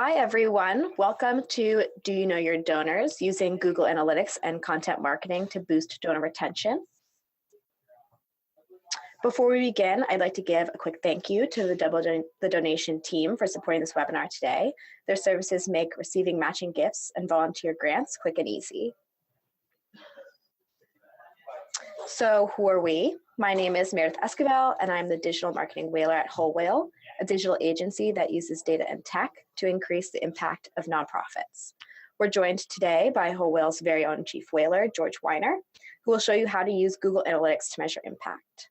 Hi, everyone. Welcome to Do You Know Your Donors, using Google Analytics and content marketing to boost donor retention. Before we begin, I'd like to give a quick thank you to the donation team for supporting this webinar today. Their services make receiving matching gifts and volunteer grants quick and easy. So who are we? My name is Meredith Esquivel, and I'm the digital marketing whaler at Whole Whale, a digital agency that uses data and tech to increase the impact of nonprofits. We're joined today by Whole Whale's very own chief whaler, George Weiner, who will show you how to use Google Analytics to measure impact.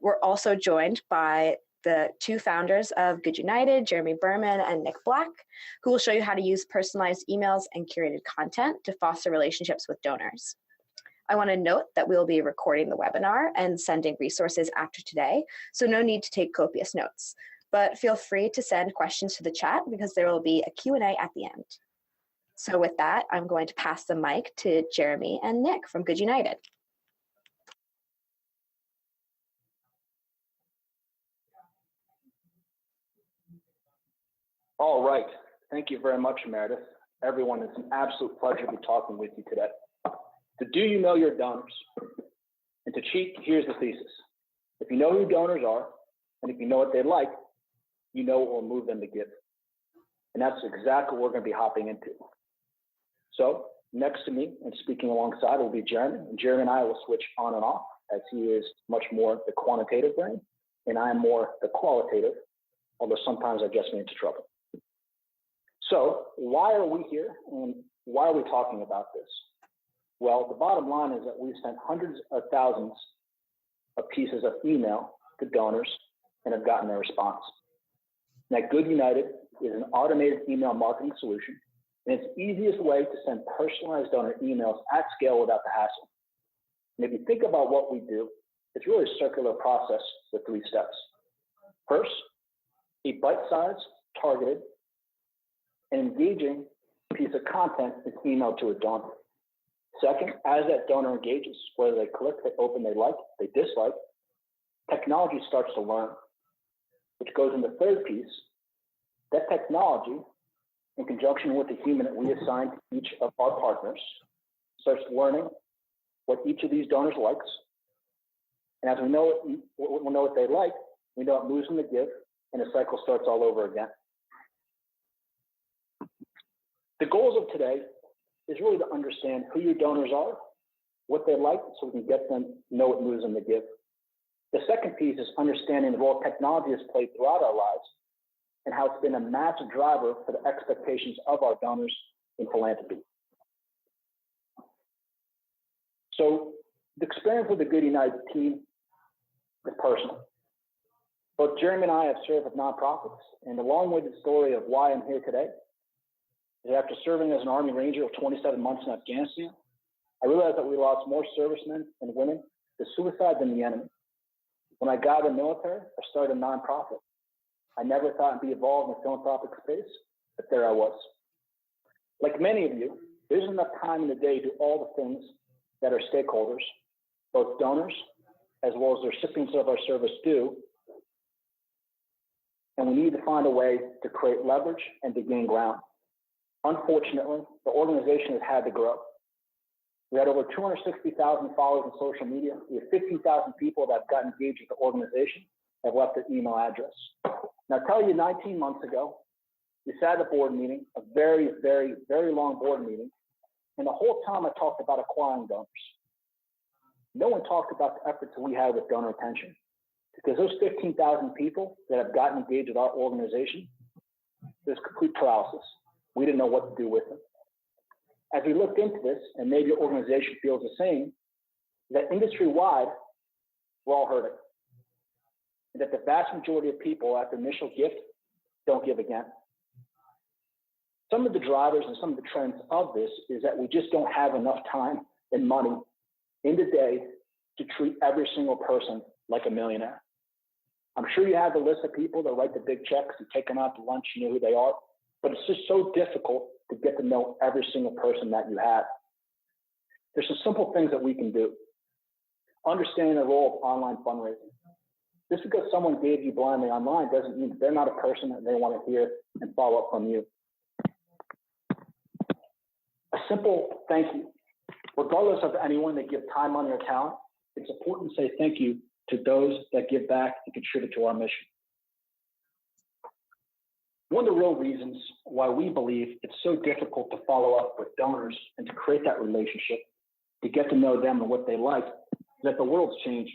We're also joined by the two founders of GoodUnited, Jeremy Berman and Nick Black, who will show you how to use personalized emails and curated content to foster relationships with donors. I want to note that we'll be recording the webinar and sending resources after today, so no need to take copious notes. But feel free to send questions to the chat because there will be a Q&A at the end. So with that, I'm going to pass the mic to Jeremy and Nick from GoodUnited. All right. Thank you very much, Meredith. Everyone, it's an absolute pleasure to be talking with you today. So do you know your donors? And to cheat, here's the thesis. If you know who donors are, and if you know what they like, you know what will move them to give. And that's exactly what we're going to be hopping into. So next to me and speaking alongside will be Jeremy. And Jeremy and I will switch on and off, as he is much more the quantitative brain, and I am more the qualitative, although sometimes that gets me into trouble. So why are we here, and why are we talking about this? Well, the bottom line is that we've sent hundreds of thousands of pieces of email to donors and have gotten their response. Now, GoodUnited is an automated email marketing solution, and it's the easiest way to send personalized donor emails at scale without the hassle. And if you think about what we do, it's really a circular process with 3 steps. First, a bite-sized, targeted, and engaging piece of content is emailed to a donor. Second, as that donor engages, whether they click, they open, they like, they dislike, technology starts to learn, which goes in the third piece. That technology, in conjunction with the human that we assign to each of our partners, starts learning what each of these donors likes. And as we know what they like, we know it moves them to give, and the cycle starts all over again. The goals of today is really to understand who your donors are, what they like, so we can get them to know what moves them to give. The second piece is understanding the role technology has played throughout our lives and how it's been a massive driver for the expectations of our donors in philanthropy. So the experience with the GoodUnited team is personal. Both Jeremy and I have served with nonprofits, and the long-winded story of why I'm here today is after serving as an Army Ranger of 27 months in Afghanistan, I realized that we lost more servicemen and women to suicide than the enemy. When I got out of the military, I started a nonprofit. I never thought I'd be involved in the philanthropic space, but there I was. Like many of you, there isn't enough time in the day to do all the things that our stakeholders, both donors as well as the recipients of our service, do. And we need to find a way to create leverage and to gain ground. Unfortunately, the organization has had to grow. We had over 260,000 followers on social media. We have 15,000 people that have gotten engaged with the organization, have left their email address. Now, I'll tell you, 19 months ago, we sat at a board meeting, a very, very, very long board meeting, and the whole time I talked about acquiring donors. No one talked about the efforts that we had with donor retention, because those 15,000 people that have gotten engaged with our organization, there's complete paralysis. We didn't know what to do with them. As we looked into this, and maybe your organization feels the same, that industry-wide, we're all hurting. And that the vast majority of people after initial gift don't give again. Some of the drivers and some of the trends of this is that we just don't have enough time and money in the day to treat every single person like a millionaire. I'm sure you have the list of people that write the big checks and take them out to lunch, you know who they are. But it's just so difficult to get to know every single person that you have. There's some simple things that we can do. Understanding the role of online fundraising. Just because someone gave you blindly online doesn't mean they're not a person that they want to hear and follow up from you. simple thank you. Regardless of anyone that give time, money, or talent, it's important to say thank you to those that give back and contribute to our mission. One of the real reasons why we believe it's so difficult to follow up with donors and to create that relationship, to get to know them and what they like, is that the world's changed.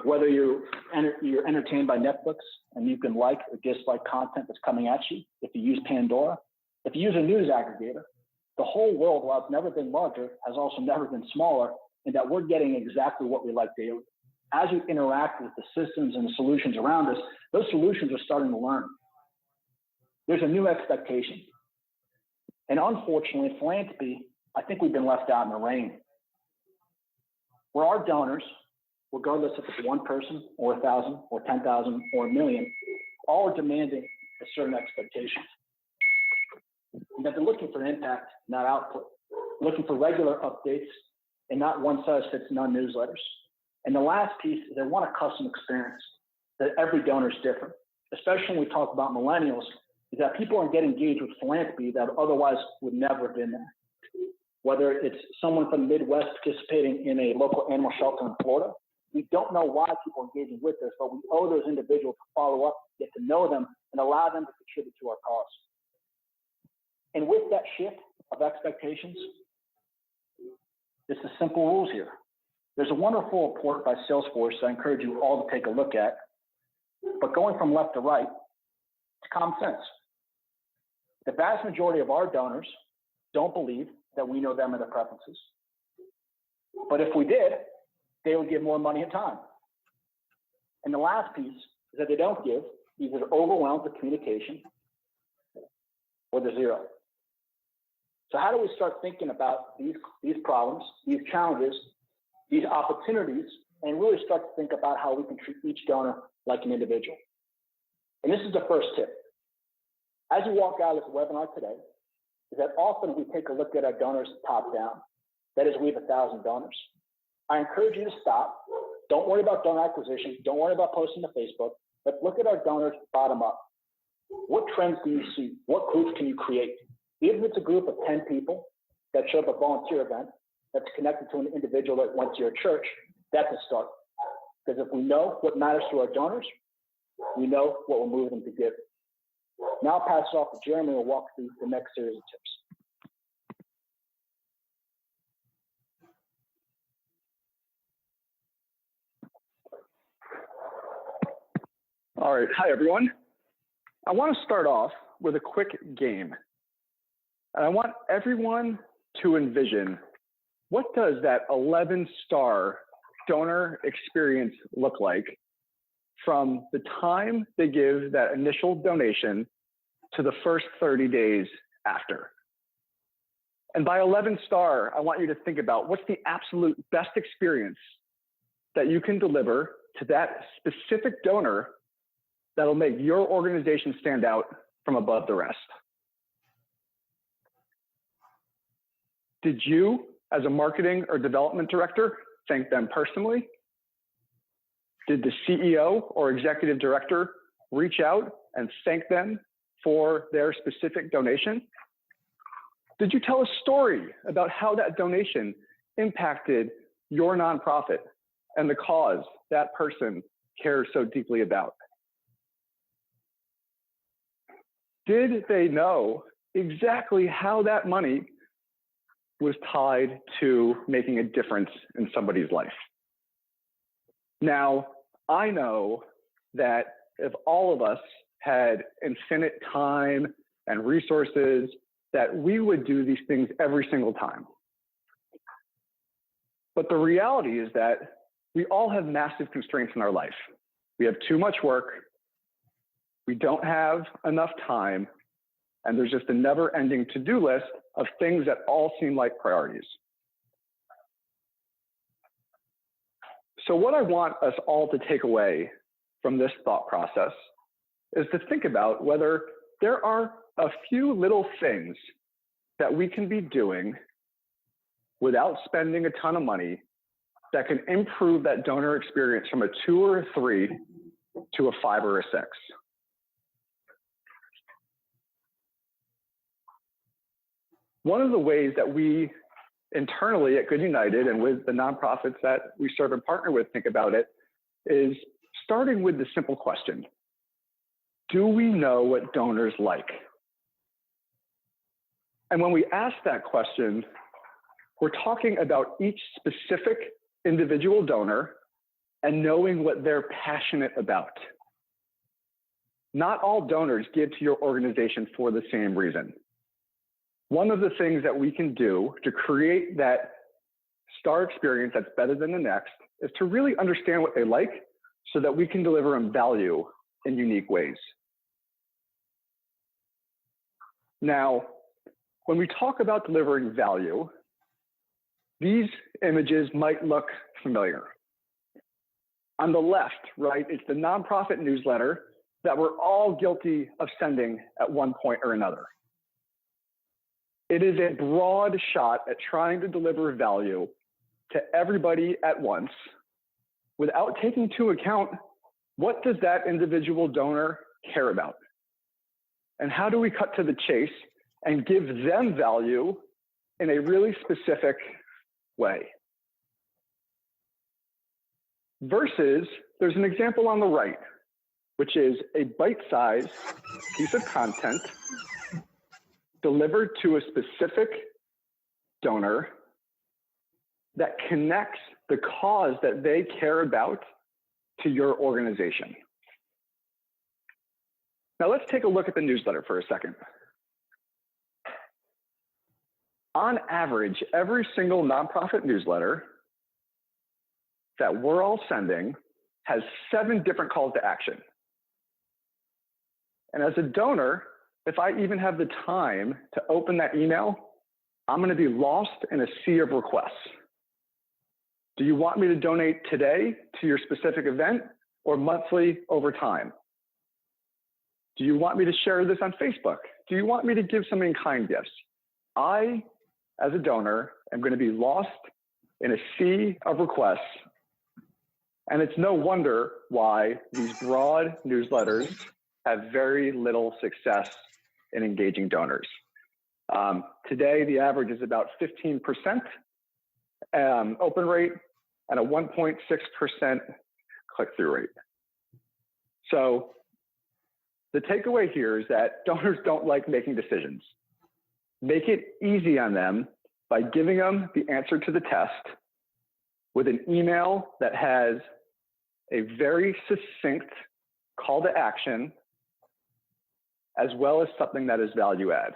Whether you're entertained by Netflix and you can like or dislike content that's coming at you, if you use Pandora, if you use a news aggregator, the whole world, while it's never been larger, has also never been smaller, in that we're getting exactly what we like daily. As we interact with the systems and the solutions around us, those solutions are starting to learn. There's a new expectation. And unfortunately, philanthropy, I think we've been left out in the rain. Where our donors, regardless if it's one person or 1,000 or 10,000 or 1 million, all are demanding a certain expectation. And that they're looking for impact, not output, looking for regular updates and not one-size-fits-none newsletters. And the last piece is they want a custom experience, that every donor is different, especially when we talk about millennials, is that people are getting engaged with philanthropy that otherwise would never have been there. Whether it's someone from the Midwest participating in a local animal shelter in Florida, we don't know why people are engaging with us, but we owe those individuals to follow up, get to know them, and allow them to contribute to our cause. And with that shift of expectations, it's the simple rules here. There's a wonderful report by Salesforce that I encourage you all to take a look at. But going from left to right, it's common sense. The vast majority of our donors don't believe that we know them and their preferences. But if we did, they would give more money and time. And the last piece is that they don't give, either they're overwhelmed with communication or they're zero. So how do we start thinking about these problems, these challenges, these opportunities, and really start to think about how we can treat each donor like an individual? And this is the first tip. As you walk out of this webinar today, is that often we take a look at our donors top down. That is, we have 1,000 donors. I encourage you to stop. Don't worry about donor acquisition. Don't worry about posting to Facebook. But look at our donors bottom up. What trends do you see? What groups can you create? Even if it's a group of 10 people that show up at a volunteer event that's connected to an individual that went to your church, that's a start. Because if we know what matters to our donors, we know what will move them to give. Now I'll pass it off to Jeremy and we'll walk through the next series of tips. All right, hi everyone. I want to start off with a quick game. And I want everyone to envision, what does that 11-star donor experience look like from the time they give that initial donation to the first 30 days after? And by 11-star, I want you to think about what's the absolute best experience that you can deliver to that specific donor that'll make your organization stand out from above the rest. Did you, as a marketing or development director, thank them personally? Did the CEO or executive director reach out and thank them for their specific donation? Did you tell a story about how that donation impacted your nonprofit and the cause that person cares so deeply about? Did they know exactly how that money was tied to making a difference in somebody's life? Now, I know that if all of us had infinite time and resources, that we would do these things every single time. But the reality is that we all have massive constraints in our life. We have too much work, we don't have enough time, and there's just a never-ending to-do list of things that all seem like priorities. So what I want us all to take away from this thought process is to think about whether there are a few little things that we can be doing without spending a ton of money that can improve that donor experience from a 2 or a 3 to a 5 or a 6. One of the ways that we internally at GoodUnited and with the nonprofits that we serve and partner with think about it is starting with the simple question: do we know what donors like? And when we ask that question, we're talking about each specific individual donor and knowing what they're passionate about. Not all donors give to your organization for the same reason. One of the things that we can do to create that star experience that's better than the next is to really understand what they like so that we can deliver them value in unique ways. Now, when we talk about delivering value, these images might look familiar. On the left, right, it's the nonprofit newsletter that we're all guilty of sending at one point or another. It is a broad shot at trying to deliver value to everybody at once without taking into account what does that individual donor care about? And how do we cut to the chase and give them value in a really specific way? Versus, there's an example on the right, which is a bite-sized piece of content delivered to a specific donor that connects the cause that they care about to your organization. Now let's take a look at the newsletter for a second. On average, every single nonprofit newsletter that we're all sending has 7 different calls to action. And as a donor, if I even have the time to open that email, I'm going to be lost in a sea of requests. Do you want me to donate today to your specific event or monthly over time? Do you want me to share this on Facebook? Do you want me to give some in-kind gifts? I, as a donor, am going to be lost in a sea of requests. And it's no wonder why these broad newsletters have very little success in engaging donors. Today, the average is about 15% open rate and a 1.6% click-through rate. So the takeaway here is that donors don't like making decisions. Make it easy on them by giving them the answer to the test with an email that has a very succinct call to action, as well as something that is value add.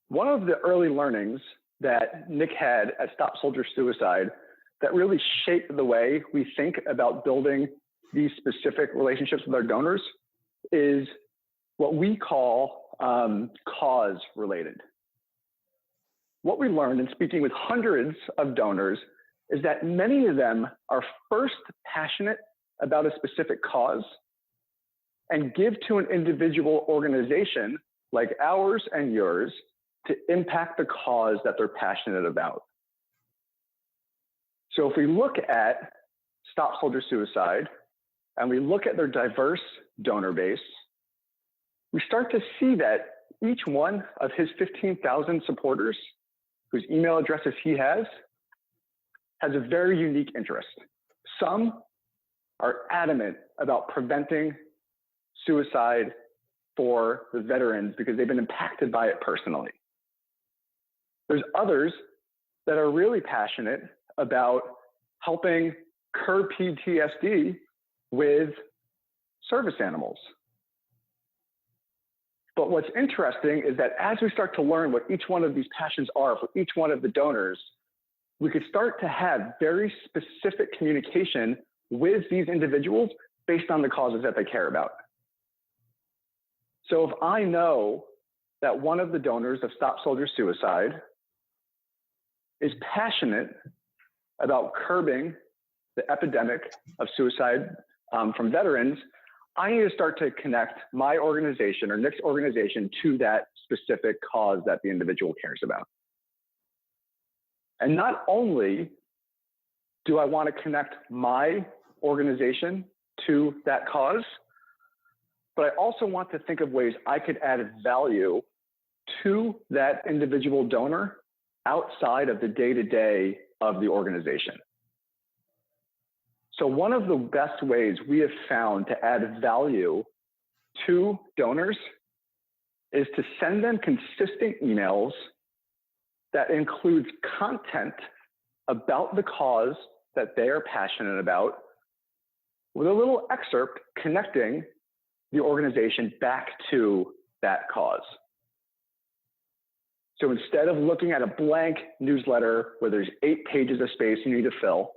One of the early learnings that Nick had at Stop Soldier Suicide that really shaped the way we think about building these specific relationships with our donors is what we call cause related. What we learned in speaking with hundreds of donors is that many of them are first passionate about a specific cause and give to an individual organization like ours and yours to impact the cause that they're passionate about. So if we look at Stop Soldier Suicide and we look at their diverse donor base, we start to see that each one of his 15,000 supporters, whose email addresses he has a very unique interest. Some are adamant about preventing suicide for the veterans because they've been impacted by it personally. There's others that are really passionate about helping curb PTSD with service animals. But what's interesting is that as we start to learn what each one of these passions are for each one of the donors, we could start to have very specific communication with these individuals based on the causes that they care about. So if I know that one of the donors of Stop Soldier Suicide is passionate about curbing the epidemic of suicide from veterans, I need to start to connect my organization or Nick's organization to that specific cause that the individual cares about. And not only do I want to connect my organization to that cause, but I also want to think of ways I could add value to that individual donor outside of the day-to-day of the organization. So one of the best ways we have found to add value to donors is to send them consistent emails that includes content about the cause that they are passionate about, with a little excerpt connecting the organization back to that cause. So instead of looking at a blank newsletter where there's 8 pages of space you need to fill,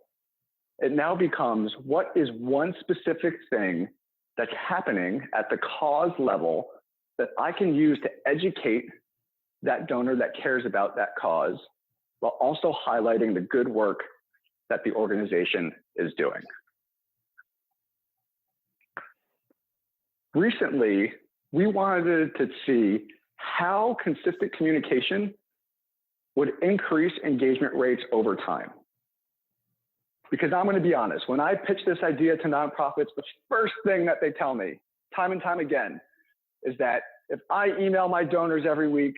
it now becomes, what is one specific thing that's happening at the cause level that I can use to educate that donor that cares about that cause, while also highlighting the good work that the organization is doing. Recently, we wanted to see how consistent communication would increase engagement rates over time. Because I'm going to be honest, when I pitch this idea to nonprofits, the first thing that they tell me time and time again is that if I email my donors every week,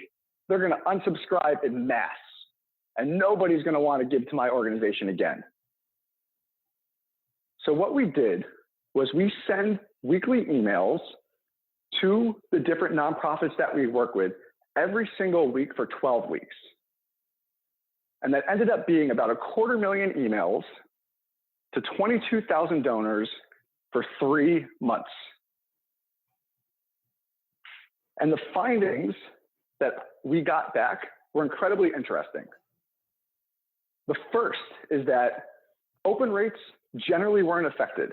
they're going to unsubscribe en masse, and nobody's going to want to give to my organization again. So what we did was we send weekly emails to the different nonprofits that we work with every single week for 12 weeks. And that ended up being about 250,000 emails to 22,000 donors for 3 months. And the findings that we got back were incredibly interesting. The first is that open rates generally weren't affected.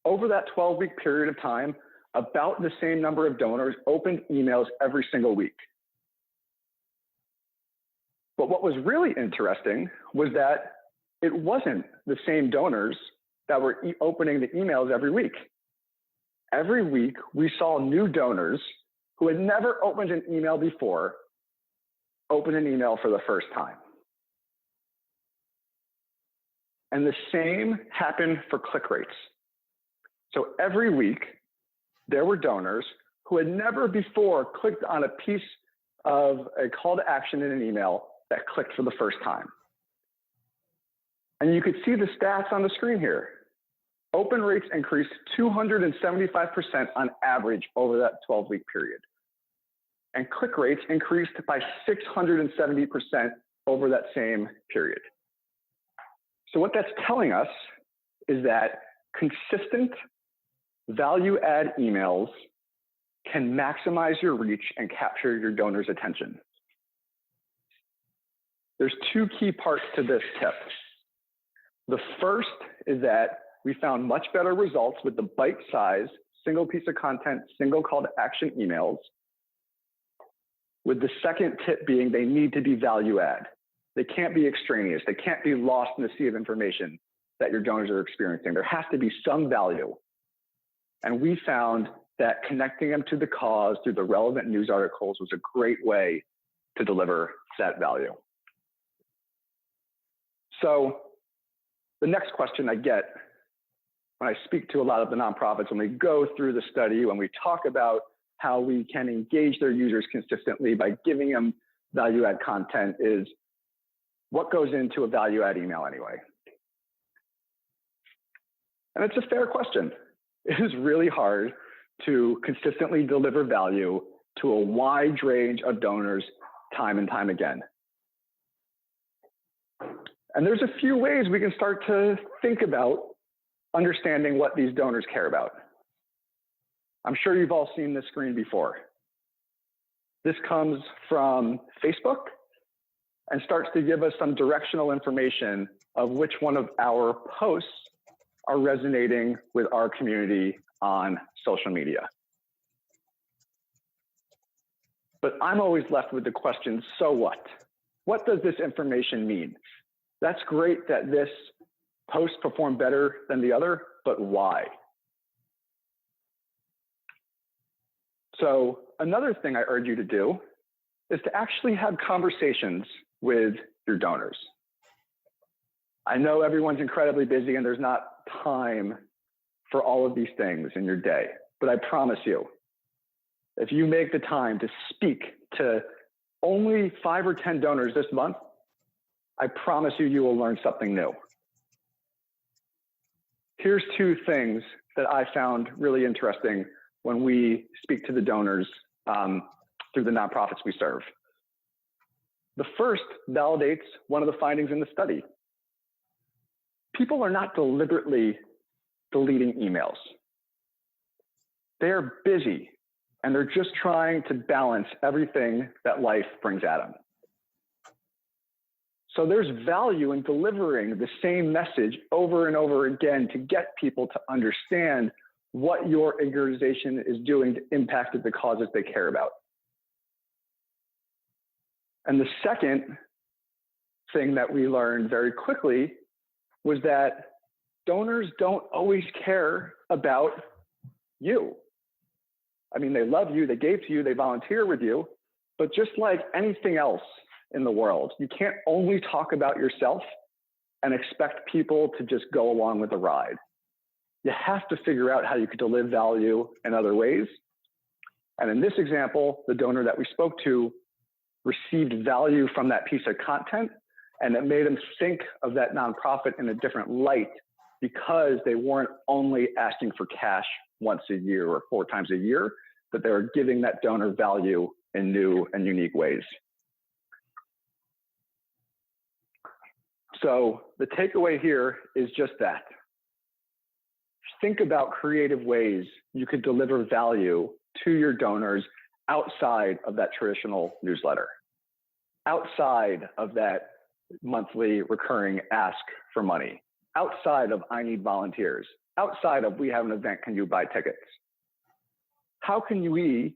Over that 12-week period of time, about the same number of donors opened emails every single week. But what was really interesting was that it wasn't the same donors that were opening the emails every week. Every week, we saw new donors who had never opened an email before open an email for the first time. And the same happened for click rates. So every week, there were donors who had never before clicked on a piece of a call to action in an email that clicked for the first time. And you could see the stats on the screen here. Open rates increased 275% on average over that 12-week period. And click rates increased by 670% over that same period. So what that's telling us is that consistent value add emails can maximize your reach and capture your donors' attention. There's 2 key parts to this tip. The first is that we found much better results with the bite-sized, single piece of content, single call to action emails, with the second tip being they need to be value add. They can't be extraneous. They can't be lost in the sea of information that your donors are experiencing. There has to be some value. And we found that connecting them to the cause through the relevant news articles was a great way to deliver that value. So the next question I get when I speak to a lot of the nonprofits, when we go through the study, when we talk about how we can engage their users consistently by giving them value add content, is what goes into a value add email anyway? And it's a fair question. It is really hard to consistently deliver value to a wide range of donors time and time again. And there's a few ways we can start to think about understanding what these donors care about. I'm sure you've all seen this screen before. This comes from Facebook and starts to give us some directional information of which one of our posts are resonating with our community on social media. But I'm always left with the question, so what? What does this information mean? That's great that this post performed better than the other, but why? So another thing I urge you to do is to actually have conversations with your donors. I know everyone's incredibly busy and there's not time for all of these things in your day, but I promise you, if you make the time to speak to only 5 or 10 donors this month, I promise you, you will learn something new. Here's 2 things that I found really interesting when we speak to the donors through the nonprofits we serve. The first validates one of the findings in the study. People are not deliberately deleting emails. They are busy and they're just trying to balance everything that life brings at them. So there's value in delivering the same message over and over again to get people to understand what your organization is doing to impact the causes they care about. And the second thing that we learned very quickly was that donors don't always care about you. I mean, they love you, they gave to you, they volunteer with you, but just like anything else in the world, you can't only talk about yourself and expect people to just go along with the ride. You have to figure out how you could deliver value in other ways. And in this example, the donor that we spoke to received value from that piece of content, and it made them think of that nonprofit in a different light because they weren't only asking for cash once a year or 4 times a year, but they were giving that donor value in new and unique ways. So the takeaway here is just that. Think about creative ways you could deliver value to your donors outside of that traditional newsletter, outside of that monthly recurring ask for money, outside of I need volunteers, outside of we have an event, can you buy tickets? How can we,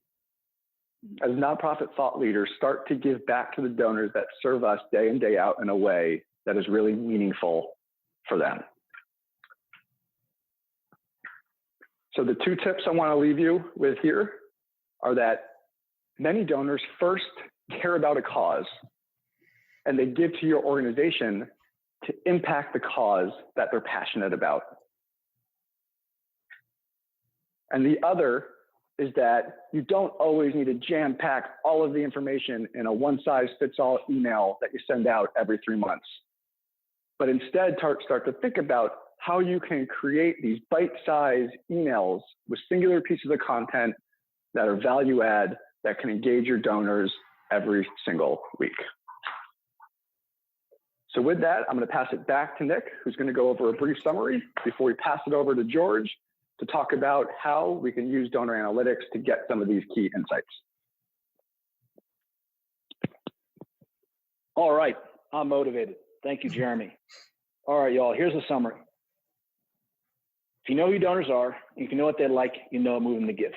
as nonprofit thought leaders, start to give back to the donors that serve us day in, day out in a way that is really meaningful for them? So the 2 tips I want to leave you with here are that many donors first care about a cause, and they give to your organization to impact the cause that they're passionate about. And the other is that you don't always need to jam-pack all of the information in a one-size-fits-all email that you send out every 3 months, but instead start to think about how you can create these bite-sized emails with singular pieces of content that are value add, that can engage your donors every single week. So with that, I'm going to pass it back to Nick, who's going to go over a brief summary before we pass it over to George to talk about how we can use donor analytics to get some of these key insights. All right, I'm motivated. Thank you, Jeremy. All right, y'all, here's a summary. If you know who your donors are, if you know what they like, you know what move them to give.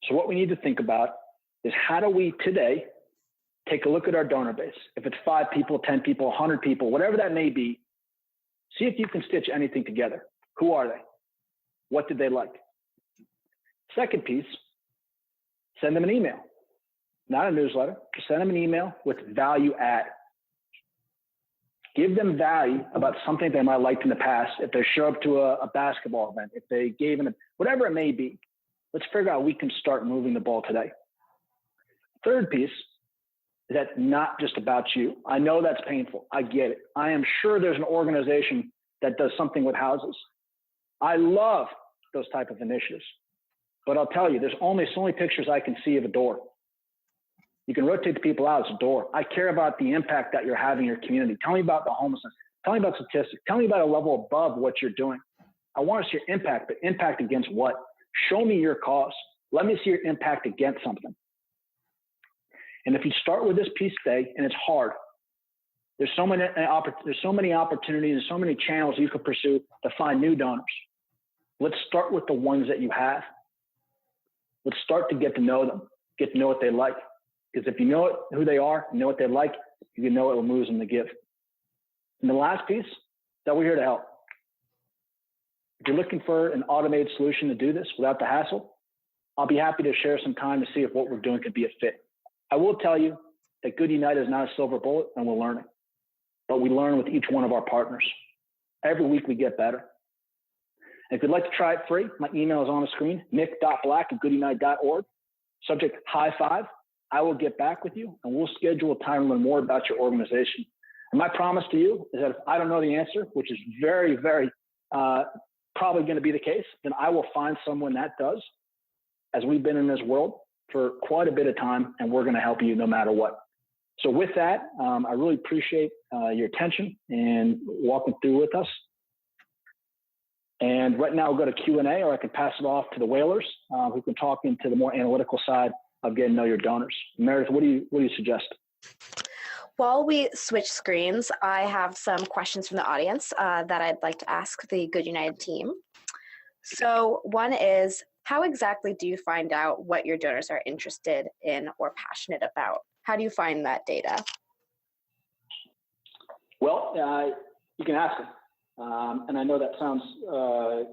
So what we need to think about is how do we today take a look at our donor base? If it's 5 people, 10 people, 100 people, whatever that may be, see if you can stitch anything together. Who are they? What did they like? Second piece, send them an email. Not a newsletter, just send them an email with value add. Give them value about something they might have liked in the past. If they show up to a basketball event, if they gave them, whatever it may be, let's figure out how we can start moving the ball today. Third piece is that not just about you. I know that's painful. I get it. I am sure there's an organization that does something with houses. I love those type of initiatives, but I'll tell you, there's only so many pictures I can see of a door. You can rotate the people out, it's a door. I care about the impact that you're having in your community. Tell me about the homelessness. Tell me about statistics. Tell me about a level above what you're doing. I want to see your impact, but impact against what? Show me your cause. Let me see your impact against something. And if you start with this piece today, and it's hard, there's so many opportunities and so many channels you could pursue to find new donors. Let's start with the ones that you have. Let's start to get to know them, get to know what they like. Because if you know who they are, you know what they like, you can know what moves them to give. And the last piece, that we're here to help. If you're looking for an automated solution to do this without the hassle, I'll be happy to share some time to see if what we're doing could be a fit. I will tell you that GoodUnited is not a silver bullet, and we're learning. But we learn with each one of our partners. Every week we get better. And if you'd like to try it free, my email is on the screen, nick.black@GoodUnited.org. Subject high five. I will get back with you and we'll schedule a time to learn more about your organization. And my promise to you is that if I don't know the answer, which is very, very probably going to be the case, then I will find someone that does, as we've been in this world for quite a bit of time, and we're going to help you no matter what. So with that, I really appreciate your attention and walking through with us. And right now we'll go to Q&A, or I can pass it off to the whalers who can talk into the more analytical side of getting to know your donors. Meredith, what do you suggest? While we switch screens, I have some questions from the audience that I'd like to ask the Good United team. So one is, how exactly do you find out what your donors are interested in or passionate about? How do you find that data? Well, you can ask them. And I know that sounds a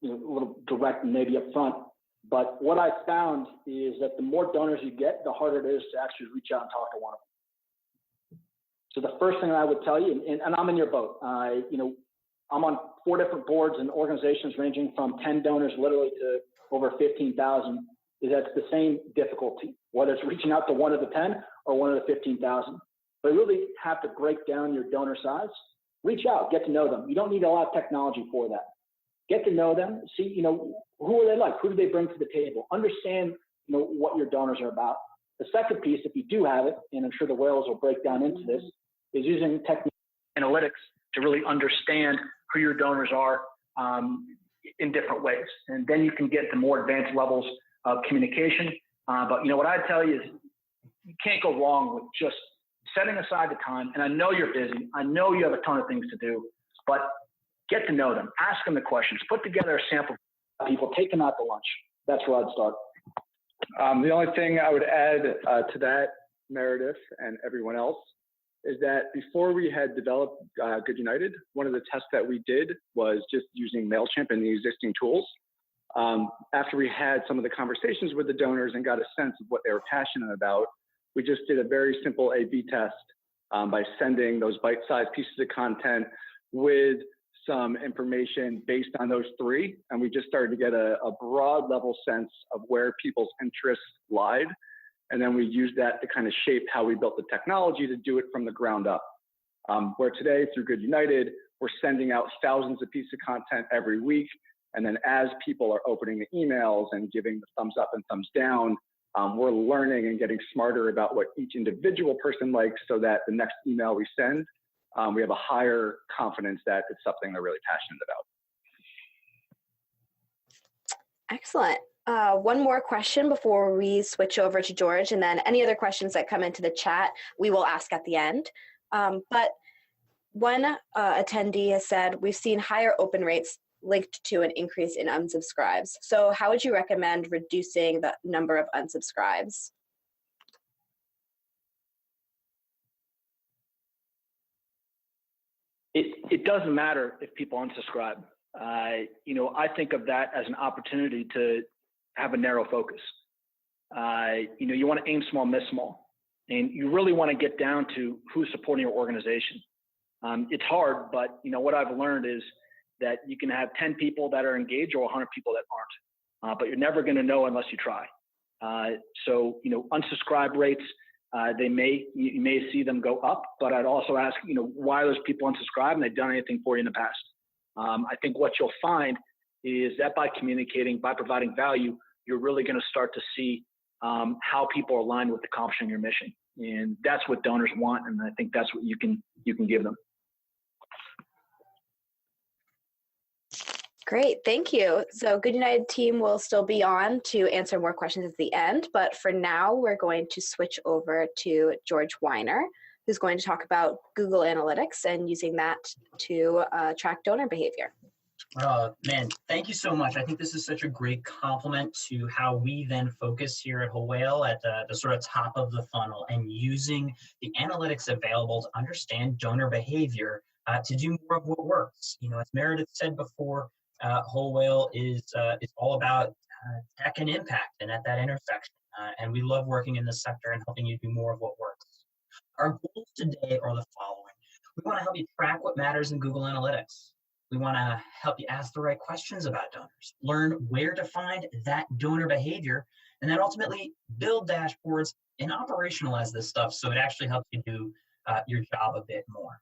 little direct and maybe upfront, but what I found is that the more donors you get, the harder it is to actually reach out and talk to one of them. So the first thing I would tell you, and I'm in your boat, I'm on 4 different boards and organizations ranging from 10 donors literally to over 15,000, is that's the same difficulty, whether it's reaching out to one of the 10 or one of the 15,000. But you really have to break down your donor size. Reach out, get to know them. You don't need a lot of technology for that. Get to know them, see, who are they like? Who do they bring to the table? Understand, what your donors are about. The second piece, if you do have it, and I'm sure the whales will break down into this, is using analytics to really understand who your donors are in different ways. And then you can get to more advanced levels of communication. But what I tell you is you can't go wrong with just setting aside the time. And I know you're busy. I know you have a ton of things to do, but get to know them. Ask them the questions. Put together a sample of people. Take them out to lunch. That's where I'd start. The only thing I would add to that, Meredith and everyone else, is that before we had developed Good United, one of the tests that we did was just using MailChimp and the existing tools. After we had some of the conversations with the donors and got a sense of what they were passionate about, we just did a very simple A/B test by sending those bite-sized pieces of content with some information based on those 3. And we just started to get a broad level sense of where people's interests lied. And then we used that to kind of shape how we built the technology to do it from the ground up. Where today, through Good United, we're sending out thousands of pieces of content every week. And then as people are opening the emails and giving the thumbs up and thumbs down, we're learning and getting smarter about what each individual person likes, so that the next email we send, we have a higher confidence that it's something they're really passionate about. Excellent. One more question before we switch over to George, and then any other questions that come into the chat, we will ask at the end. But one attendee has said, we've seen higher open rates linked to an increase in unsubscribes. So how would you recommend reducing the number of unsubscribes? It doesn't matter if people unsubscribe. I think of that as an opportunity to have a narrow focus. You want to aim small, miss small, and you really want to get down to who's supporting your organization. It's hard, but what I've learned is that you can have 10 people that are engaged or 100 people that aren't, but you're never going to know unless you try. So unsubscribe rates, you may see them go up, but I'd also ask, why those people unsubscribe and they've done anything for you in the past. I think what you'll find is that by communicating, by providing value, you're really going to start to see how people are aligned with accomplishing your mission. And that's what donors want, and I think that's what you can give them. Great, thank you. So Good United team will still be on to answer more questions at the end, but for now, we're going to switch over to George Weiner, who's going to talk about Google Analytics and using that to track donor behavior. Man, thank you so much. I think this is such a great complement to how we then focus here at Whole Whale at the sort of top of the funnel, and using the analytics available to understand donor behavior to do more of what works. As Meredith said before, Whole Whale is all about tech and impact, and at that intersection. And we love working in this sector and helping you do more of what works. Our goals today are the following. We want to help you track what matters in Google Analytics. We want to help you ask the right questions about donors, learn where to find that donor behavior, and then ultimately build dashboards and operationalize this stuff so it actually helps you do your job a bit more.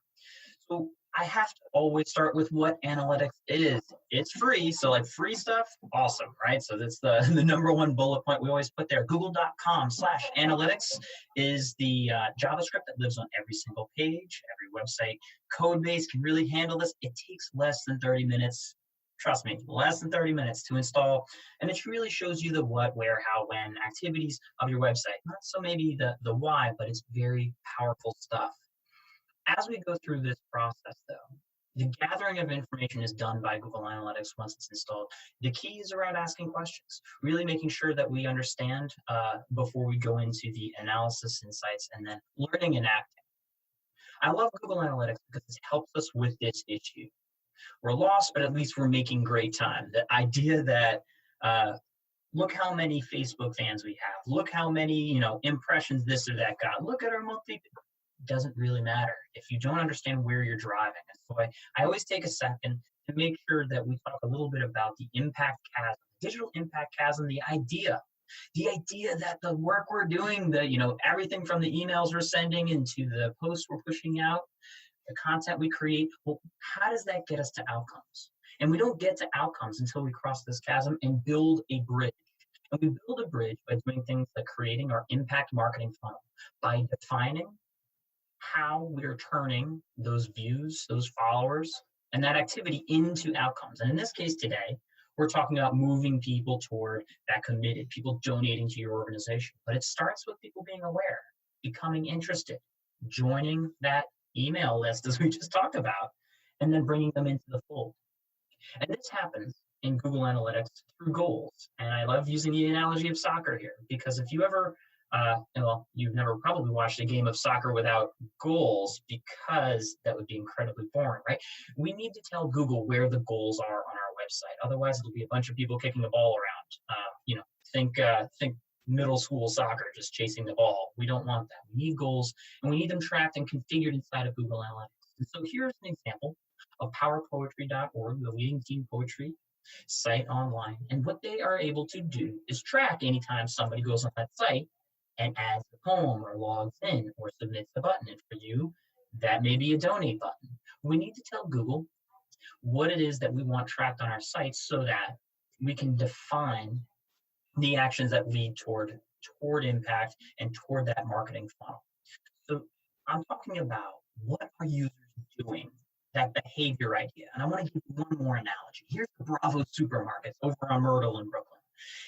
So I have to always start with what analytics is. It's free, so like free stuff, awesome, right? So that's the number one bullet point we always put there. Google.com/analytics is the JavaScript that lives on every single page, every website. Code base can really handle this. It takes less than 30 minutes. Trust me, less than 30 minutes to install. And it really shows you the what, where, how, when activities of your website. Not so maybe the why, but it's very powerful stuff. As we go through this process, though, the gathering of information is done by Google Analytics once it's installed. The key is around asking questions, really making sure that we understand before we go into the analysis insights and then learning and acting. I love Google Analytics because it helps us with this issue. We're lost, but at least we're making great time. The idea that look how many Facebook fans we have. Look how many, impressions this or that got. Look at our monthly. Doesn't really matter if you don't understand where you're driving. So I always take a second to make sure that we talk a little bit about the impact chasm, digital impact chasm, the idea that the work we're doing, everything from the emails we're sending into the posts we're pushing out, the content we create, well, how does that get us to outcomes? And we don't get to outcomes until we cross this chasm and build a bridge. And we build a bridge by doing things like creating our impact marketing funnel, by defining how we're turning those views, those followers, and that activity into outcomes. And in this case today, we're talking about moving people toward that committed, people donating to your organization. But it starts with people being aware, becoming interested, joining that email list, as we just talked about, and then bringing them into the fold. And this happens in Google Analytics through goals. And I love using the analogy of soccer here, because if you ever you've never probably watched a game of soccer without goals, because that would be incredibly boring, right? We need to tell Google where the goals are on our website. Otherwise, it'll be a bunch of people kicking a ball around. Think middle school soccer, just chasing the ball. We don't want that. We need goals, and we need them tracked and configured inside of Google Analytics. And so here's an example of powerpoetry.org, the leading teen poetry site online. And what they are able to do is track anytime somebody goes on that site and adds a poem or logs in or submits a button. And for you, that may be a donate button. We need to tell Google what it is that we want tracked on our site so that we can define the actions that lead toward impact and toward that marketing funnel. So I'm talking about what are users doing, that behavior idea. And I want to give you one more analogy. Here's the Bravo Supermarkets over on Myrtle in Brooklyn.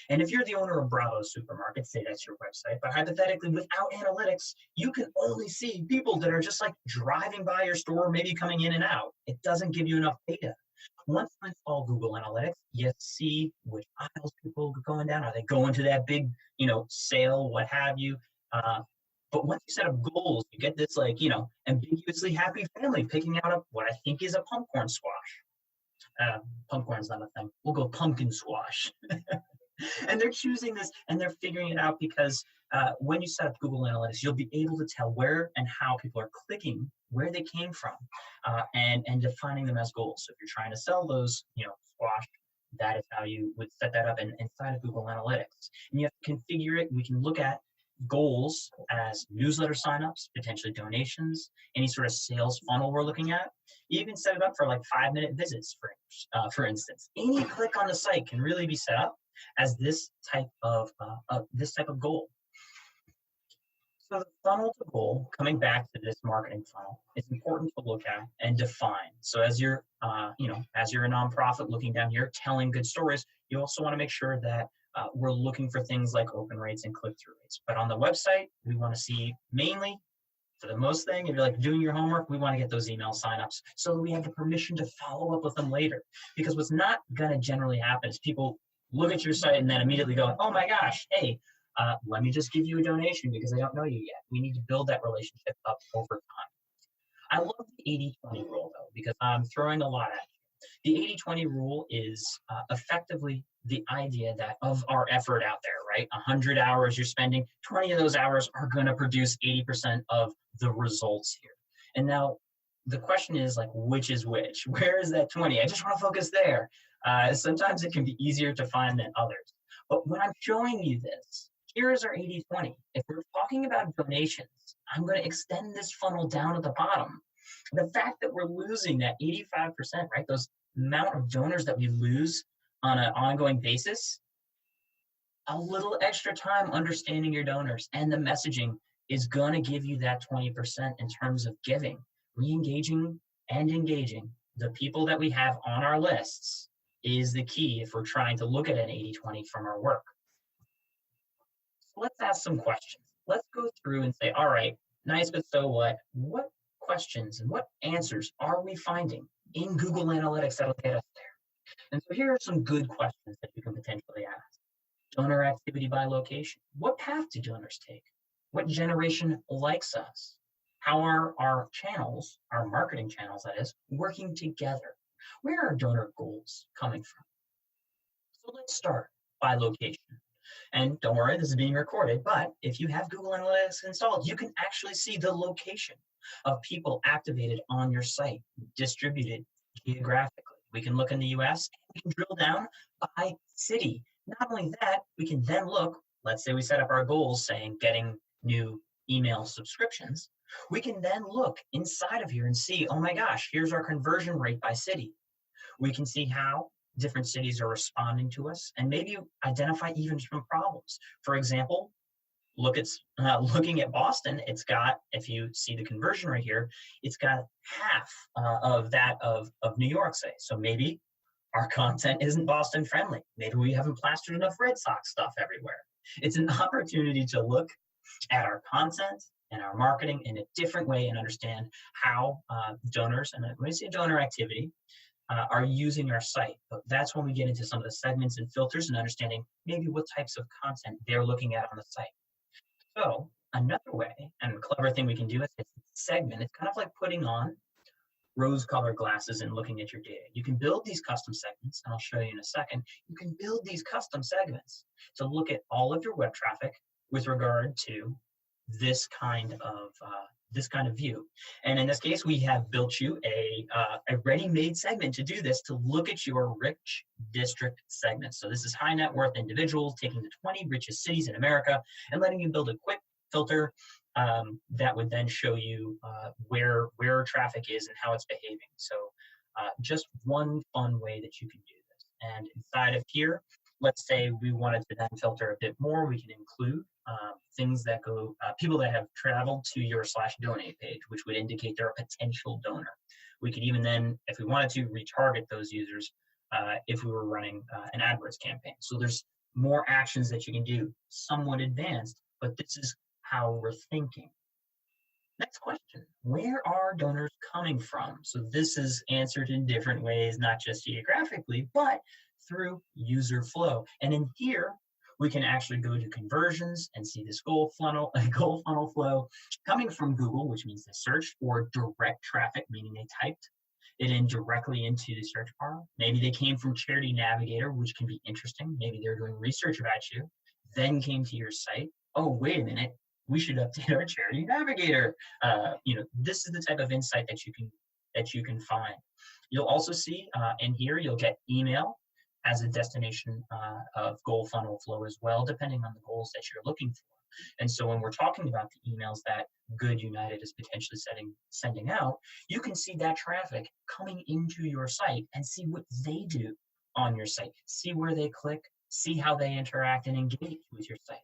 And if you're the owner of Bravo Supermarket, say that's your website, but hypothetically, without analytics, you can only see people that are just like driving by your store, maybe coming in and out. It doesn't give you enough data. Once you install Google Analytics, you see which aisles people are going down. Are they going to that big, sale, what have you? But once you set up goals, you get this ambiguously happy family picking out what I think is a pumpkin squash. Pumpkin's not a thing. We'll go pumpkin squash. And they're choosing this and they're figuring it out because when you set up Google Analytics, you'll be able to tell where and how people are clicking, where they came from, and defining them as goals. So if you're trying to sell those, squash, that is how you would set that up inside of Google Analytics. And you have to configure it. We can look at goals as newsletter signups, potentially donations, any sort of sales funnel we're looking at. You even set it up for like 5-minute visits, for instance. Any click on the site can really be set up as this type of goal. So the funnel to goal, coming back to this marketing funnel, is important to look at and define. So as you're, as you're a nonprofit looking down here, telling good stories, you also want to make sure that we're looking for things like open rates and click-through rates. But on the website, we want to see mainly, for the most thing, if you're like doing your homework, we want to get those email signups so that we have the permission to follow up with them later. Because what's not going to generally happen is people look at your site and then immediately go, oh my gosh, hey, let me just give you a donation because I don't know you yet. We need to build that relationship up over time. I love the 80-20 rule, though, because I'm throwing a lot at you. The 80-20 rule is effectively the idea that of our effort out there, right? 100 hours you're spending, 20 of those hours are going to produce 80% of the results here. And now the question is like, which is which? Where is that 20? I just want to focus there. Sometimes it can be easier to find than others. But when I'm showing you this, here is our 80-20. If we're talking about donations, I'm going to extend this funnel down at the bottom. The fact that we're losing that 85%, right? Those amount of donors that we lose on an ongoing basis, a little extra time understanding your donors and the messaging is going to give you that 20% in terms of giving, re-engaging and engaging the people that we have on our lists is the key if we're trying to look at an 80-20 from our work. So let's ask some questions. Let's go through and say, all right, nice, but so what? What questions and what answers are we finding in Google Analytics that'll get us there? And so here are some good questions that you can potentially ask. Donor activity by location. What path do donors take? What generation likes us? How are our channels, our marketing channels that is, working together? Where are donor goals coming from? So let's start by location. And don't worry, this is being recorded, but if you have Google Analytics installed, you can actually see the location of people activated on your site, distributed geographically. We can look in the US, and we can drill down by city. Not only that, we can then look, let's say we set up our goals saying getting new email subscriptions. We can then look inside of here and see, oh my gosh, here's our conversion rate by city. We can see how different cities are responding to us and maybe identify even some problems. For example, looking at Boston, it's got, if you see the conversion rate here, it's got half of that of New York, say. So maybe our content isn't Boston friendly. Maybe we haven't plastered enough Red Sox stuff everywhere. It's an opportunity to look at our content and our marketing in a different way and understand how donors, and when we say donor activity, are using our site. But that's when we get into some of the segments and filters and understanding maybe what types of content they're looking at on the site. So another way, and a clever thing we can do is segment. It's kind of like putting on rose-colored glasses and looking at your data. You can build these custom segments, and I'll show you in a second. You can build these custom segments to look at all of your web traffic with regard to this kind of view. And in this case, we have built you a ready-made segment to do this, to look at your rich district segments. So this is high net worth individuals taking the 20 richest cities in America and letting you build a quick filter that would then show you where traffic is and how it's behaving. So just one fun way that you can do this. And inside of here, let's say we wanted to then filter a bit more, we can include things that go, people that have traveled to your /donate page, which would indicate they're a potential donor. We could even then, if we wanted to, retarget those users if we were running an AdWords campaign. So there's more actions that you can do, somewhat advanced, but this is how we're thinking. Next question, where are donors coming from? So this is answered in different ways, not just geographically, but through user flow. And in here, we can actually go to conversions and see this goal funnel flow coming from Google, which means they searched for direct traffic, meaning they typed it in directly into the search bar. Maybe they came from Charity Navigator, which can be interesting. Maybe they're doing research about you, then came to your site. Oh, wait a minute, we should update our Charity Navigator. This is the type of insight that you can find. You'll also see in here, you'll get email as a destination of goal funnel flow as well, depending on the goals that you're looking for. And so when we're talking about the emails that GoodUnited is potentially sending out, you can see that traffic coming into your site and see what they do on your site, see where they click, see how they interact and engage with your site.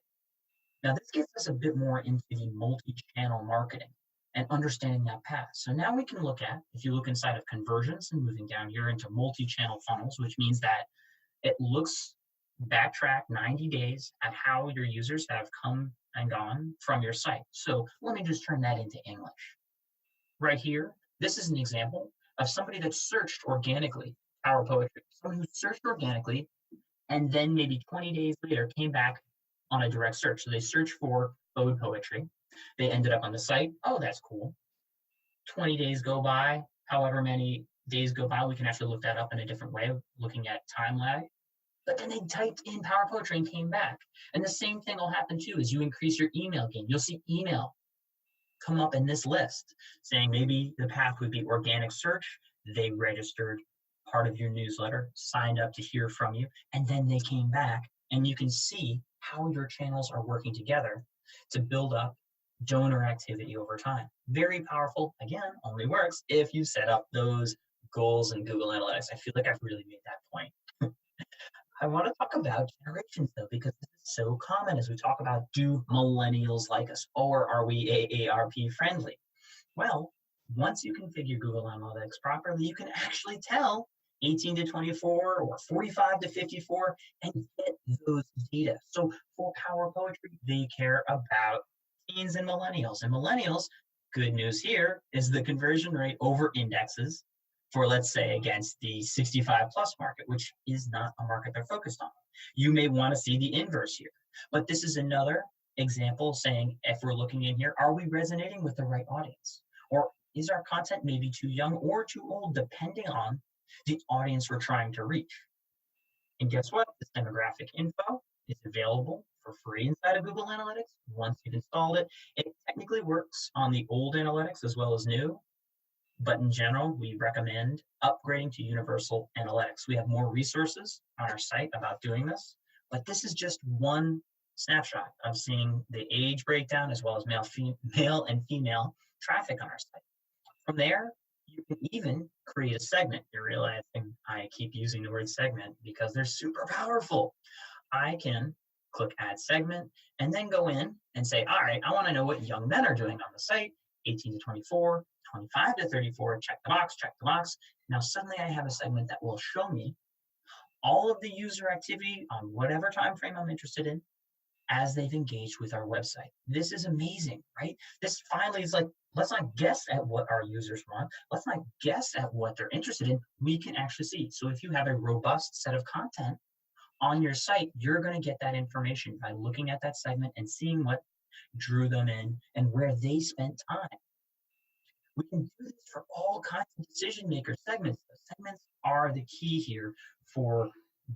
Now this gets us a bit more into the multi-channel marketing and understanding that path. So now we can look at, if you look inside of conversions and moving down here into multi-channel funnels, which means that it looks backtrack 90 days at how your users have come and gone from your site. So let me just turn that into English. Right here, this is an example of somebody that searched organically, Power Poetry, someone who searched organically and then maybe 20 days later came back on a direct search. So they searched for ode poetry. They ended up on the site. Oh, that's cool. 20 days go by, however many days go by, we can actually look that up in a different way, looking at time lag. But then they typed in Power Poetry and came back. And the same thing will happen too as you increase your email game. You'll see email come up in this list, saying maybe the path would be organic search. They registered part of your newsletter, signed up to hear from you, and then they came back, and you can see how your channels are working together to build up donor activity over time. Very powerful. Again, only works if you set up those goals in Google Analytics. I feel like I've really made that point. I want to talk about generations though, because this is so common as we talk about, do millennials like us, or are we AARP friendly? Well, once you configure Google Analytics properly, you can actually tell 18 to 24 or 45 to 54 and get those data. So for Power Poetry, they care about teens and millennials. And millennials, good news here, is the conversion rate over indexes for, let's say, against the 65 plus market, which is not a market they're focused on. You may want to see the inverse here, but this is another example saying, if we're looking in here, are we resonating with the right audience? Or is our content maybe too young or too old, depending on the audience we're trying to reach? And guess what? This demographic info is available for free inside of Google Analytics. Once you've installed it, it technically works on the old analytics as well as new. But in general, we recommend upgrading to Universal Analytics. We have more resources on our site about doing this, but this is just one snapshot of seeing the age breakdown as well as male and female traffic on our site. From there, you can even create a segment. You're realizing I keep using the word segment because they're super powerful. I can click Add Segment and then go in and say, all right, I want to know what young men are doing on the site, 18 to 24, 25 to 34, check the box, check the box. Now suddenly I have a segment that will show me all of the user activity on whatever time frame I'm interested in as they've engaged with our website. This is amazing, right? This finally is like, let's not guess at what our users want. Let's not guess at what they're interested in. We can actually see. So if you have a robust set of content on your site, you're going to get that information by looking at that segment and seeing what drew them in and where they spent time. We can do this for all kinds of decision maker segments. The segments are the key here for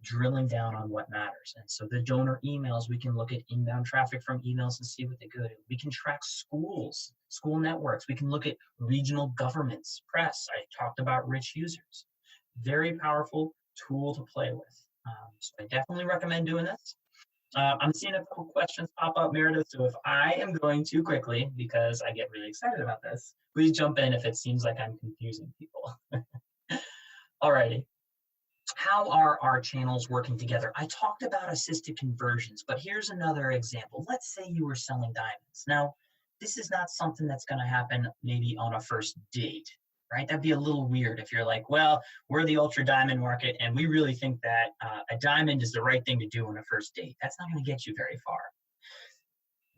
drilling down on what matters. And so the donor emails, we can look at inbound traffic from emails and see what they go to. We can track schools, school networks. We can look at regional governments, press. I talked about rich users. Very powerful tool to play with. So I definitely recommend doing this. I'm seeing a couple questions pop up, Meredith, so if I am going too quickly, because I get really excited about this, please jump in if it seems like I'm confusing people. Alrighty. How are our channels working together? I talked about assisted conversions, but here's another example. Let's say you were selling diamonds. Now, this is not something that's going to happen maybe on a first date, right? That'd be a little weird if you're like, well, we're the ultra diamond market, and we really think that a diamond is the right thing to do on a first date. That's not going to get you very far.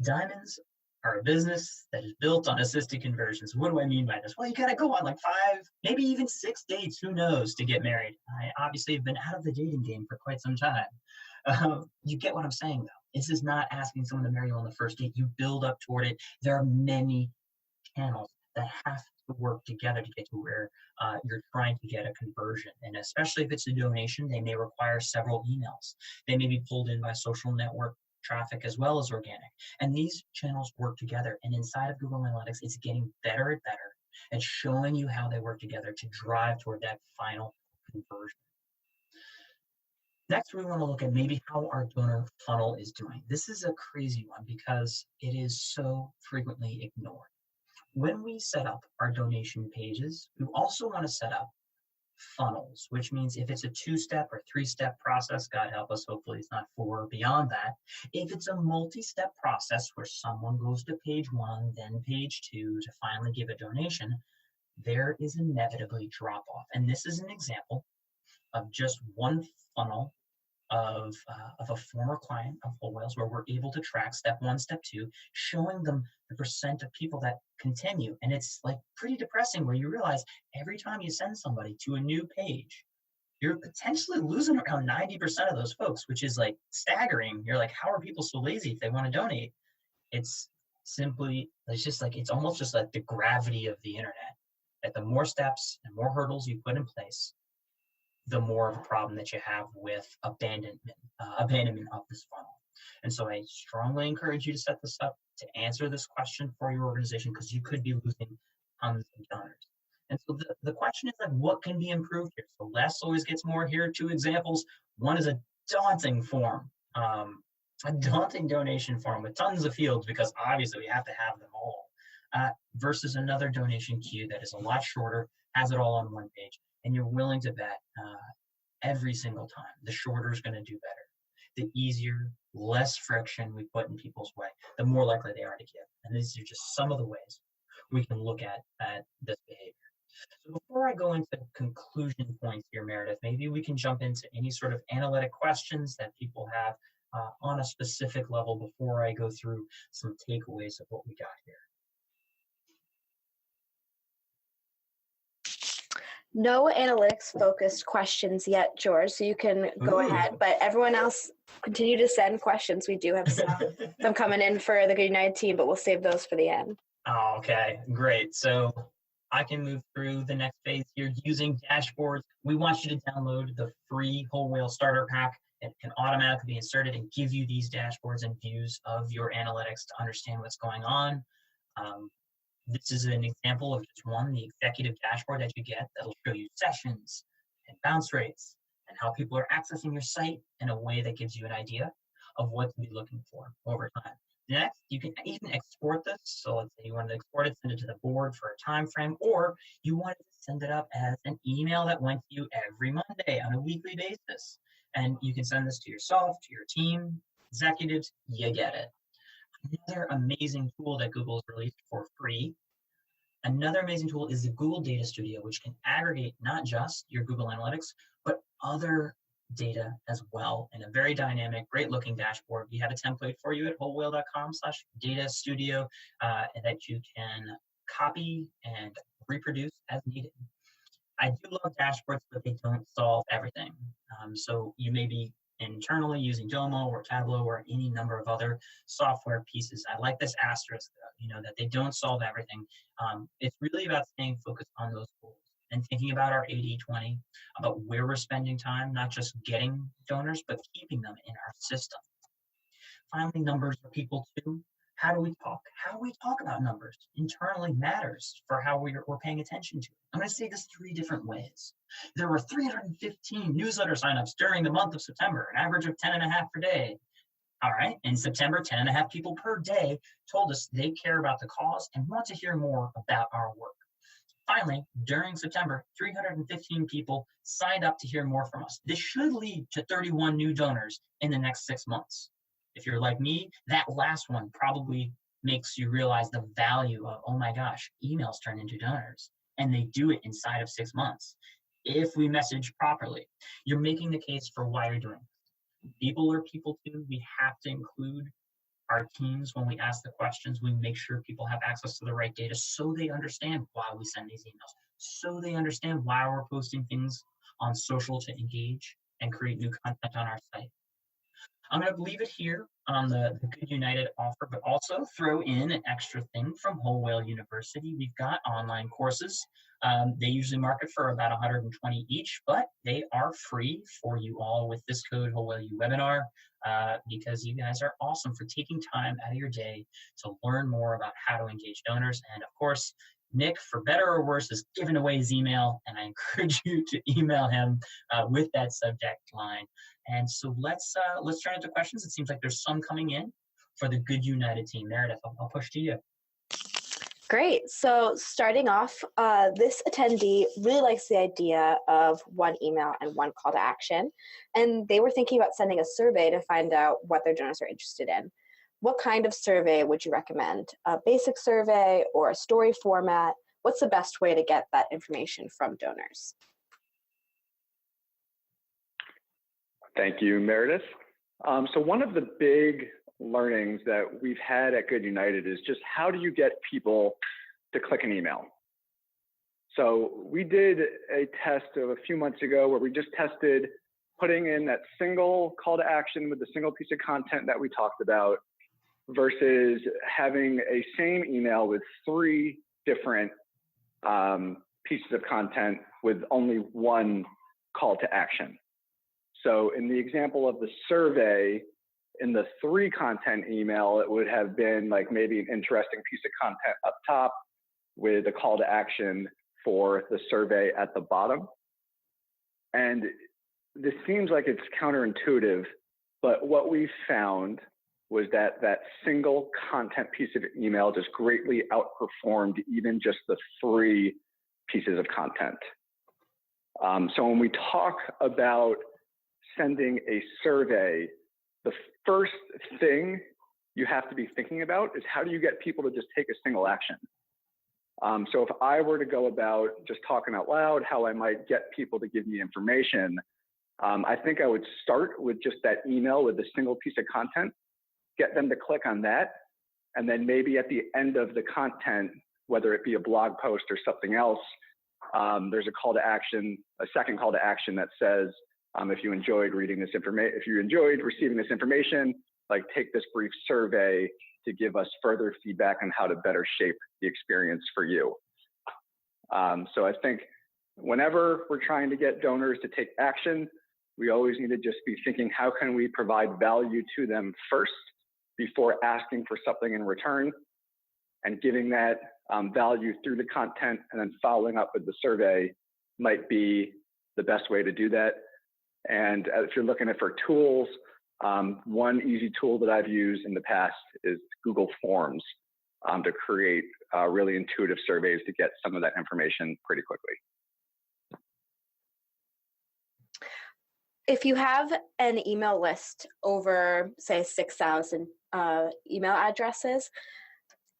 Diamonds are a business that is built on assisted conversions. What do I mean by this? Well, you got to go on like 5, maybe even 6 dates, who knows, to get married. I obviously have been out of the dating game for quite some time. You get what I'm saying, though. This is not asking someone to marry you on the first date. You build up toward it. There are many channels that have to work together to get to where you're trying to get a conversion. And especially if it's a donation, they may require several emails. They may be pulled in by social network traffic as well as organic. And these channels work together. And inside of Google Analytics, it's getting better and better at showing you how they work together to drive toward that final conversion. Next, we want to look at maybe how our donor funnel is doing. This is a crazy one because it is so frequently ignored. When we set up our donation pages, we also want to set up funnels, which means if it's a 2-step or 3-step process, God help us, hopefully it's not 4 or beyond that. If it's a multi-step process where someone goes to page 1, then page 2 to finally give a donation, there is inevitably drop off. And this is an example of just one funnel of a former client of Whole Whales where we're able to track step 1, step 2, showing them the percent of people that continue. And it's like pretty depressing where you realize every time you send somebody to a new page, you're potentially losing around 90% of those folks, which is like staggering. You're like, how are people so lazy if they want to donate? It's simply, it's just like, it's almost just like the gravity of the internet, that the more steps and more hurdles you put in place, the more of a problem that you have with abandonment of this funnel. And so I strongly encourage you to set this up to answer this question for your organization, because you could be losing tons of donors. And so the question is, like, what can be improved here? So less always gets more. Here are 2 examples. One is a daunting form, a daunting donation form with tons of fields, because obviously we have to have them all, versus another donation queue that is a lot shorter, has it all on one page, and you're willing to bet every single time the shorter is going to do better. The easier, less friction we put in people's way, the more likely they are to give. And these are just some of the ways we can look at this behavior. So before I go into conclusion points here, Meredith, maybe we can jump into any sort of analytic questions that people have on a specific level before I go through some takeaways of what we got here. No analytics focused questions yet, George, so you can go ahead, but everyone else continue to send questions. We do have some coming in for the GoodUnited team, but we'll save those for the end. Oh, okay, great. So I can move through the next phase here using dashboards. We want you to download the free Whole Whale Starter Pack. It can automatically be inserted and give you these dashboards and views of your analytics to understand what's going on. This is an example of just one, the executive dashboard that you get that'll show you sessions and bounce rates and how people are accessing your site in a way that gives you an idea of what to be looking for over time. Next, you can even export this. So let's say you wanted to export it, send it to the board for a time frame, or you wanted to send it up as an email that went to you every Monday on a weekly basis. And you can send this to yourself, to your team, executives, you get it. Another amazing tool that Google's released for free. Another amazing tool is the Google Data Studio, which can aggregate not just your Google Analytics, but other data as well in a very dynamic, great looking dashboard. We have a template for you at wholewhale.com/data studio that you can copy and reproduce as needed. I do love dashboards, but they don't solve everything. So you may be internally using Domo or Tableau or any number of other software pieces. I like this asterisk, that they don't solve everything. It's really about staying focused on those goals and thinking about our 80-20, about where we're spending time, not just getting donors, but keeping them in our system. Finally, numbers are people too. How do we talk? How we talk about numbers internally matters for how we're paying attention to it. I'm going to say this 3 different ways. There were 315 newsletter signups during the month of September, an average of 10.5 per day. All right, in September, 10.5 people per day told us they care about the cause and want to hear more about our work. Finally, during September, 315 people signed up to hear more from us. This should lead to 31 new donors in the next 6 months. If you're like me, that last one probably makes you realize the value of, oh my gosh, emails turn into donors, and they do it inside of 6 months. If we message properly, you're making the case for why you're doing it. People are people too. We have to include our teams when we ask the questions. We make sure people have access to the right data so they understand why we send these emails, so they understand why we're posting things on social to engage and create new content on our site. I'm going to leave it here on the GoodUnited offer, but also throw in an extra thing from Whole Whale University. We've got online courses. They usually market for about 120 each, but they are free for you all with this code WWUWebinar because you guys are awesome for taking time out of your day to learn more about how to engage donors. And of course, Nick, for better or worse, is giving away his email, and I encourage you to email him with that subject line. And so let's turn into questions. It seems like there's some coming in for the GoodUnited team. Meredith, I'll push to you. Great. So starting off, this attendee really likes the idea of one email and one call to action. And they were thinking about sending a survey to find out what their donors are interested in. What kind of survey would you recommend? A basic survey or a story format? What's the best way to get that information from donors? Thank you, Meredith. So one of the big learnings that we've had at GoodUnited is just how do you get people to click an email? So we did a test of a few months ago where we just tested putting in that single call to action with the single piece of content that we talked about versus having a same email with 3 different pieces of content with only one call to action. So in the example of the survey, in the 3 content email, it would have been like maybe an interesting piece of content up top with a call to action for the survey at the bottom. And this seems like it's counterintuitive, but what we found was that that single content piece of email just greatly outperformed even just the 3 pieces of content. So when we talk about sending a survey, the first thing you have to be thinking about is how do you get people to just take a single action? So if I were to go about just talking out loud, how I might get people to give me information, I think I would start with just that email with a single piece of content, get them to click on that, and then maybe at the end of the content, whether it be a blog post or something else, there's a call to action, a second call to action that says, if you enjoyed reading this information, if you enjoyed receiving this information, like take this brief survey to give us further feedback on how to better shape the experience for you. So I think whenever we're trying to get donors to take action, we always need to just be thinking, how can we provide value to them first before asking for something in return, and giving that value through the content and then following up with the survey might be the best way to do that. And if you're looking for tools, one easy tool that I've used in the past is Google Forms to create really intuitive surveys to get some of that information pretty quickly. If you have an email list over, say, 6,000 email addresses,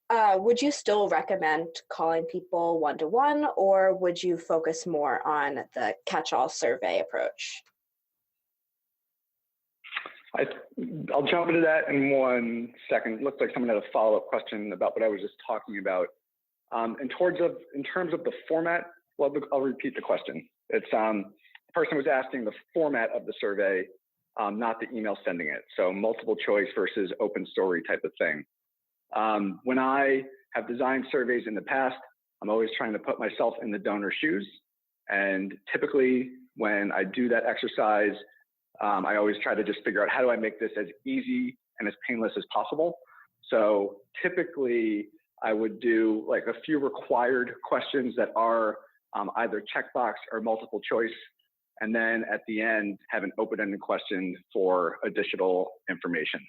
would you still recommend calling people one-to-one, or would you focus more on the catch-all survey approach? I'll jump into that in 1 second. It looks like someone had a follow-up question about what I was just talking about. In terms of the format, well, I'll repeat the question. It's the person was asking the format of the survey, not the email sending it. So multiple choice versus open story type of thing. When I have designed surveys in the past, I'm always trying to put myself in the donor's shoes. And typically when I do that exercise, I always try to just figure out how do I make this as easy and as painless as possible. So typically I would do like a few required questions that are either checkbox or multiple choice. And then at the end, have an open-ended question for additional information.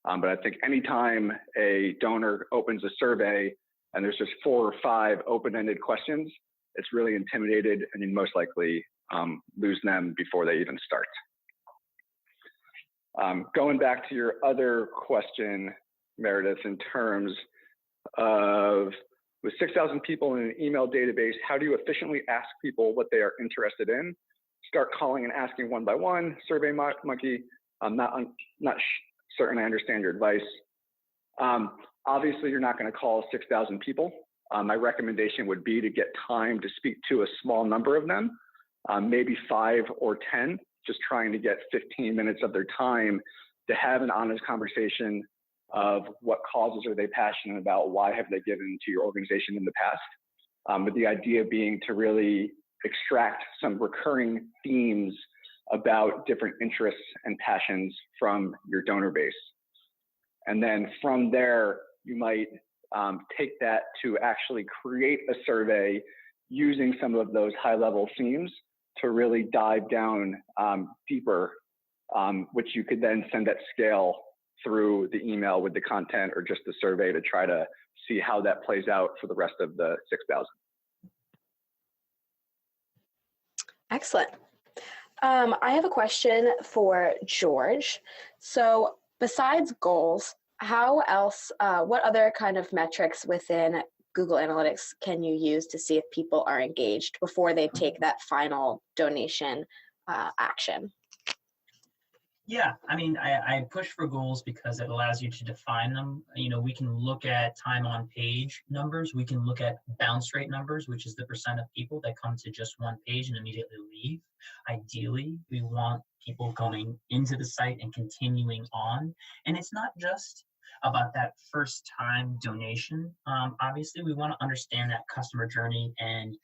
But I think anytime a donor opens a survey and there's just 4 or 5 open-ended questions, it's really intimidated, and you most likely lose them before they even start. Going back to your other question, Meredith, in terms of with 6,000 people in an email database, how do you efficiently ask people what they are interested in? Start calling and asking one by one. Survey Monkey, I'm not certain I understand your advice. Obviously, you're not going to call 6,000 people. My recommendation would be to get time to speak to a small number of them, maybe 5 or 10, just trying to get 15 minutes of their time to have an honest conversation of what causes are they passionate about, why have they given to your organization in the past, with the idea being to really extract some recurring themes about different interests and passions from your donor base. And then from there, you might take that to actually create a survey using some of those high-level themes to really dive down deeper, which you could then send at scale through the email with the content or just the survey to try to see how that plays out for the rest of the 6,000. Excellent. I have a question for George. So besides goals, how else, what other kind of metrics within Google Analytics can you use to see if people are engaged before they take that final donation action? Yeah, I mean, I push for goals because it allows you to define them. You know, we can look at time on page numbers. We can look at bounce rate numbers, which is the % of people that come to just one page and immediately leave. Ideally, we want people going into the site and continuing on. And it's not just about that first time donation. Obviously, we want to understand that customer journey and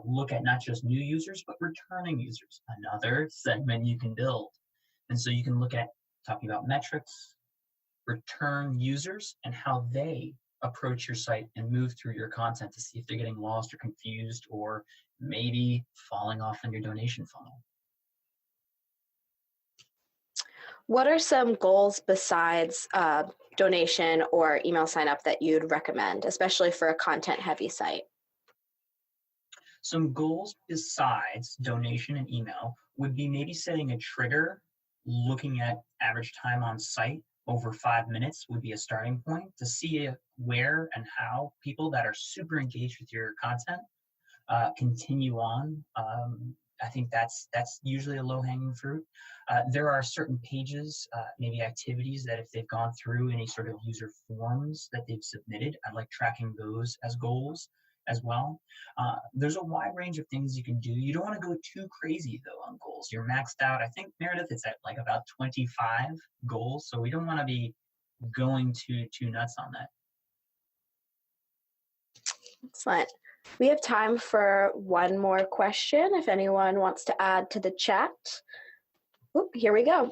look at not just new users, but returning users, another segment you can build. And so you can look at talking about metrics, return users, and how they approach your site and move through your content to see if they're getting lost or confused or maybe falling off in your donation funnel. What are some goals besides donation or email sign up that you'd recommend, especially for a content heavy site? Some goals besides donation and email would be maybe setting a trigger, looking at average time on site over 5 minutes would be a starting point to see where and how people that are super engaged with your content continue on. I think that's usually a low-hanging fruit. There are certain pages, maybe activities that if they've gone through any sort of user forms that they've submitted, I like tracking those as goals as well. There's a wide range of things you can do. You don't want to go too crazy though on goals. You're maxed out. I think, Meredith, it's at like about 25 goals. So we don't want to be going too nuts on that. Excellent. We have time for one more question if anyone wants to add to the chat. Oop, here we go.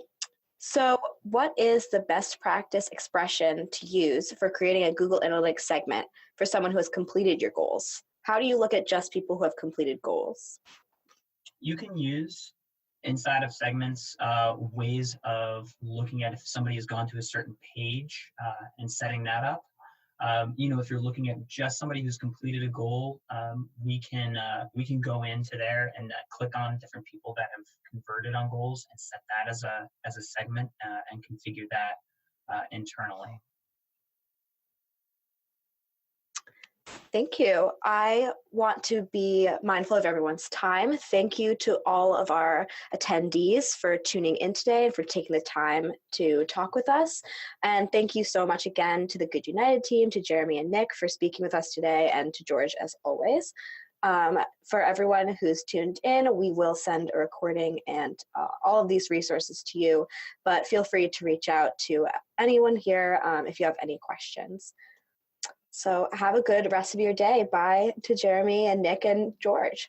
So what is the best practice expression to use for creating a Google Analytics segment for someone who has completed your goals? How do you look at just people who have completed goals? You can use inside of segments ways of looking at if somebody has gone to a certain page and setting that up. If you're looking at just somebody who's completed a goal, we can go into there and click on different people that have converted on goals and set that as a segment and configure that internally. Thank you. I want to be mindful of everyone's time. Thank you to all of our attendees for tuning in today and for taking the time to talk with us. And thank you so much again to the GoodUnited team, to Jeremy and Nick for speaking with us today, and to George as always. For everyone who's tuned in, we will send a recording and all of these resources to you, but feel free to reach out to anyone here if you have any questions. So have a good rest of your day. Bye to Jeremy and Nick and George.